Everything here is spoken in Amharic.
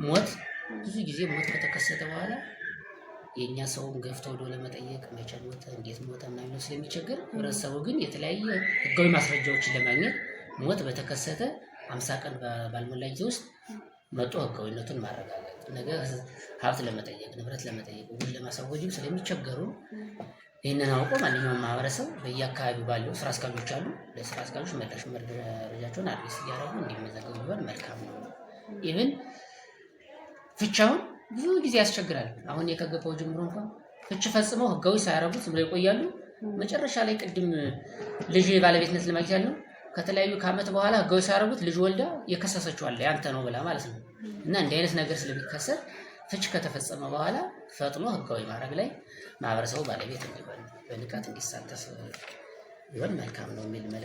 ሞት ብዙ ጊዜ ሞት ከተከሰተ በኋላ የኛ ሰውም ገፍቶ ወደ ለመጠየቅ መቼ ሞተ እንዴት ሞተ ምናምን ስለሚቸገር ህብረተሰቡ ግን የተለያየ ህጋዊ ማስረጃዎችን ለማግኘት ሞት በተከሰተ 50 ቀን ባልሞላ ጊዜ ውስጥ መጥቶ ህጋዊነቱን ማረጋገጥ ነገ ሀብት ለመጠየቅ ንብረት ለመጠየቅ ውል ለማሳወጅም ስለሚቸገሩ ይሄንን አውቆ ማንኛውም ማህበረሰብ በየአካባቢው ባለው ስራ አስኪያጆች አሉ ለስራ አስኪያጆች መላሽ መረጃቸውን አድሬስ እያደረጉ እንዲመዘገቡ ቢሆን መልካም ነው። ኢቭን ፍቻውን ብዙ ጊዜ ያስቸግራል። አሁን የከገባው ጀምሮ እንኳን ፍች ፈጽመው ህጋዊ ሳያረጉት ዝም ብለው ይቆያሉ። መጨረሻ ላይ ቅድም ልጅ ባለቤትነት ለማግኘት ያለው ከተለያዩ ከዓመት በኋላ ህጋዊ ሳያረጉት ልጅ ወልዳ የከሰሰችው አለ ያንተ ነው ብላ ማለት ነው። እና እንዲህ አይነት ነገር ስለሚከሰት ፍች ከተፈጸመ በኋላ ፈጥኖ ህጋዊ ማድረግ ላይ ማህበረሰቡ ባለቤት እንዲሆን በንቃት እንዲሳተፍ ይሆን መልካም ነው የሚል መልእክት